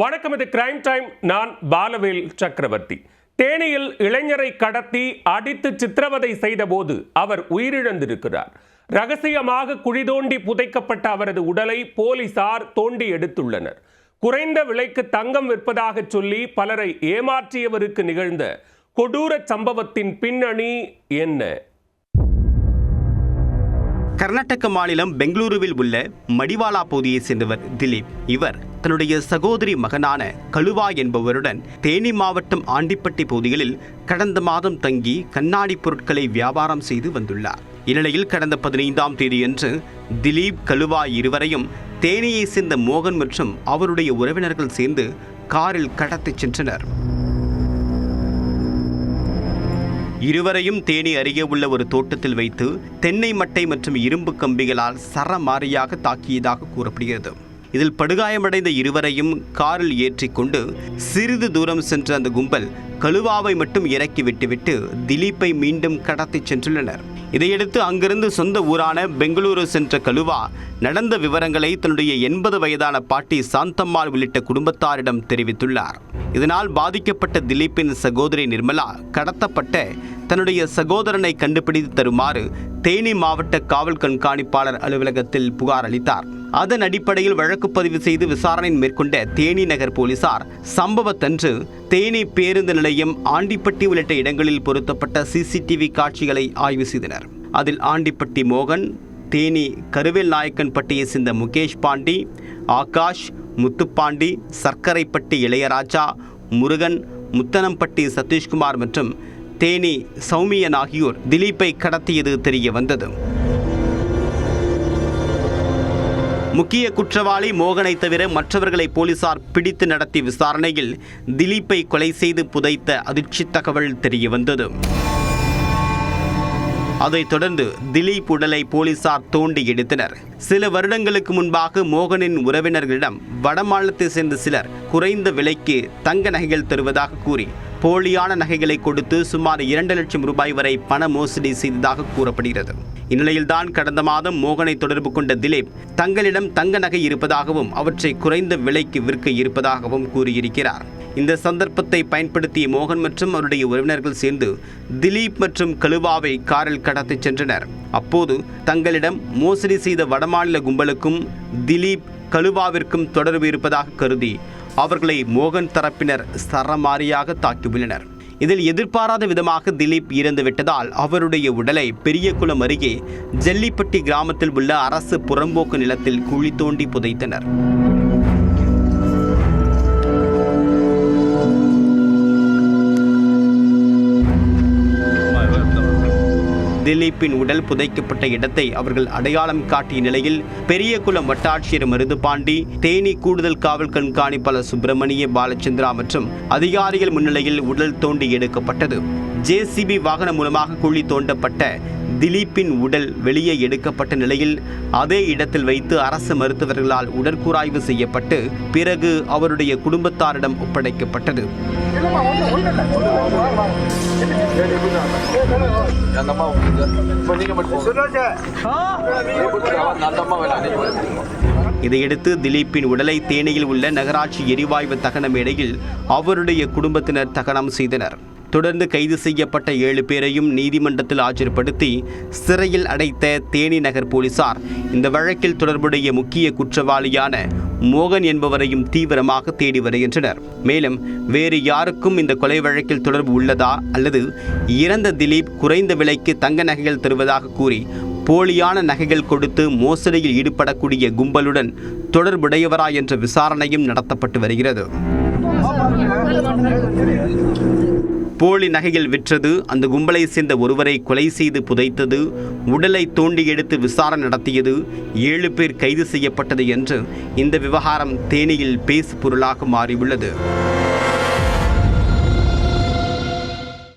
வணக்கம், இது crime time. நான் பாலவேல் சக்கரவர்த்தி. தேனியில் இளைஞரை கடத்தி அடித்து சித்திரவதை செய்த போது அவர் உயிரிழந்திருக்கிறார். ரகசியமாக குழி தோண்டி புதைக்கப்பட்ட அவரது உடலை போலீசார் தோண்டி எடுத்துள்ளனர். குறைந்த விலைக்கு தங்கம் விற்பதாக சொல்லி பலரை ஏமாற்றியவருக்கு நிகழ்ந்த கொடூர சம்பவத்தின் பின்னணி என்ன? கர்நாடக மாநிலம் பெங்களூருவில் உள்ள மடிவாலா பகுதியை சேர்ந்தவர் திலீப். இவர் தன்னுடைய சகோதரி மகனான கழுவா என்பவருடன் தேனி மாவட்டம் ஆண்டிப்பட்டி பகுதிகளில் கடந்த மாதம் தங்கி கண்ணாடி பொருட்களை வியாபாரம் செய்து வந்துள்ளார். இந்நிலையில் கடந்த 15ஆம் தேதியன்று திலீப், கழுவா இருவரையும் தேனியை சேர்ந்த மோகன் மற்றும் அவருடைய உறவினர்கள் சேர்ந்து காரில் கடத்திச் சென்றனர். இருவரையும் தேனி அருகே உள்ள ஒரு தோட்டத்தில் வைத்து தென்னை மட்டை மற்றும் இரும்பு கம்பிகளால் சரமாரியாக தாக்கியதாக கூறப்படுகிறது. இதில் படுகாயமடைந்த இருவரையும் காரில் ஏற்றிக்கொண்டு சிறிது தூரம் சென்ற அந்த கும்பல் கழுவாவை மட்டும் இறக்கி விட்டுவிட்டு திலீப்பை மீண்டும் கடத்தி சென்றுள்ளனர். இதையடுத்து அங்கிருந்து சொந்த ஊரான பெங்களூரு சென்ற கழுவா நடந்த விவரங்களை தன்னுடைய 80 வயதான பாட்டி சாந்தம்மாள் உள்ளிட்ட குடும்பத்தாரிடம் தெரிவித்துள்ளார். இதனால் பாதிக்கப்பட்ட திலீப்பின் சகோதரி நிர்மலா கடத்தப்பட்ட தன்னுடைய சகோதரனை கண்டுபிடித்து தருமாறு தேனி மாவட்ட காவல் கண்காணிப்பாளர் அலுவலகத்தில் புகார் அளித்தார். அதன் அடிப்படையில் வழக்கு பதிவு செய்து விசாரணை மேற்கொண்ட தேனி நகர் போலீசார் சம்பவத்தன்று தேனி பேருந்து நிலையம், ஆண்டிப்பட்டி உள்ளிட்ட இடங்களில் பொருத்தப்பட்ட சிசிடிவி காட்சிகளை ஆய்வு செய்தனர். அதில் ஆண்டிப்பட்டி மோகன், தேனி கருவேல் நாயக்கன்பட்டியை சேர்ந்த முகேஷ் பாண்டி, ஆகாஷ், முத்துப்பாண்டி, சர்க்கரைப்பட்டி இளையராஜா, முருகன், முத்தனம்பட்டி சதீஷ்குமார் மற்றும் தேனி சௌமியன் ஆகியோர் திலீப்பை கடத்தியது தெரிய வந்தது. முக்கிய குற்றவாளி மோகனை தவிர மற்றவர்களை போலீசார் பிடித்து நடத்திய விசாரணையில் திலீப்பை கொலை செய்து புதைத்த அதிர்ச்சி தகவல் தெரிய வந்தது. அதைத் தொடர்ந்து திலீப் உடலை போலீசார் தோண்டி எடுத்தனர். சில வருடங்களுக்கு முன்பாக மோகனின் உறவினர்களிடம் வடமாநிலத்தை சேர்ந்த சிலர் குறைந்த விலைக்கு தங்க நகைகள் தருவதாக கூறி போலியான நகைகளை கொடுத்து சுமார் 2 லட்சம் ரூபாய் வரை பண மோசடி செய்ததாக கூறப்படுகிறது. இந்நிலையில்தான் கடந்த மாதம் மோகனை தொடர்பு கொண்ட திலீப் தங்களிடம் தங்க நகை இருப்பதாகவும் அவற்றை குறைந்த விலைக்கு விற்க இருப்பதாகவும் கூறியிருக்கிறார். இந்த சந்தர்ப்பத்தை பயன்படுத்திய மோகன் மற்றும் அவருடைய உறவினர்கள் சேர்ந்து திலீப் மற்றும் கழுவாவை காரில் கடத்திச் சென்றனர். அப்போது தங்களிடம் மோசடி செய்த வடமாநில கும்பலுக்கும் திலீப், கழுவாவிற்கும் தொடர்பு இருப்பதாக கருதி அவர்களை மோகன் தரப்பினர் சரமாரியாக தாக்கியுள்ளனர். இதில் எதிர்பாராத விதமாக திலீப் இறந்துவிட்டதால் அவருடைய உடலை பெரியகுளம் அருகே ஜல்லிப்பட்டி கிராமத்தில் உள்ள அரசு புறம்போக்கு நிலத்தில் குழி தோண்டி புதைத்தனர். திலீப்பின் உடல் புதைக்கப்பட்ட இடத்தை அவர்கள் அடையாளம் காட்டிய நிலையில் பெரியகுளம் வட்டாட்சியர் மருதுபாண்டி, தேனி கூடுதல் காவல் கண்காணிப்பாளர் சுப்பிரமணிய பாலச்சந்திரா மற்றும் அதிகாரிகள் முன்னிலையில் உடல் தோண்டி எடுக்கப்பட்டது. ஜேசிபி வாகனம் மூலமாக குழி தோண்டப்பட்ட திலீப்பின் உடல் வெளியே எடுக்கப்பட்ட நிலையில் அதே இடத்தில் வைத்து அரசு மருத்துவர்களால் உடற்கூராய்வு செய்யப்பட்டு பிறகு அவருடைய குடும்பத்தாரிடம் ஒப்படைக்கப்பட்டது. இதையடுத்து திலீப்பின் உடலை தேனியில் உள்ள நகராட்சி எரிவாயு தகன மேடையில் அவருடைய குடும்பத்தினர் தகனம் செய்தனர். தொடர்ந்து கைது செய்யப்பட்ட 7 பேரையும் நீதிமன்றத்தில் ஆஜர்படுத்தி சிறையில் அடைத்த தேனி நகர் போலீசார் இந்த வழக்கில் தொடர்புடைய முக்கிய குற்றவாளியான மோகன் என்பவரையும் தீவிரமாக தேடி வருகின்றனர். மேலும் வேறு யாருக்கும் இந்த கொலை வழக்கில் தொடர்பு உள்ளதா அல்லது இறந்த திலீப் குறைந்த விலைக்கு தங்க நகைகள் தருவதாக கூறி போலியான நகைகள் கொடுத்து மோசடியில் ஈடுபடக்கூடிய கும்பலுடன் தொடர்புடையவரா என்ற விசாரணையும் நடத்தப்பட்டு வருகிறது. போலி நகைகள் விற்றது, அந்த கும்பலை சேர்ந்த ஒருவரை கொலை செய்து புதைத்தது, உடலை தோண்டி எடுத்து விசாரணை நடத்தியது, 7 பேர் கைது செய்யப்பட்டது என்று இந்த விவகாரம் தேனியில் பேசு பொருளாக மாறியுள்ளது.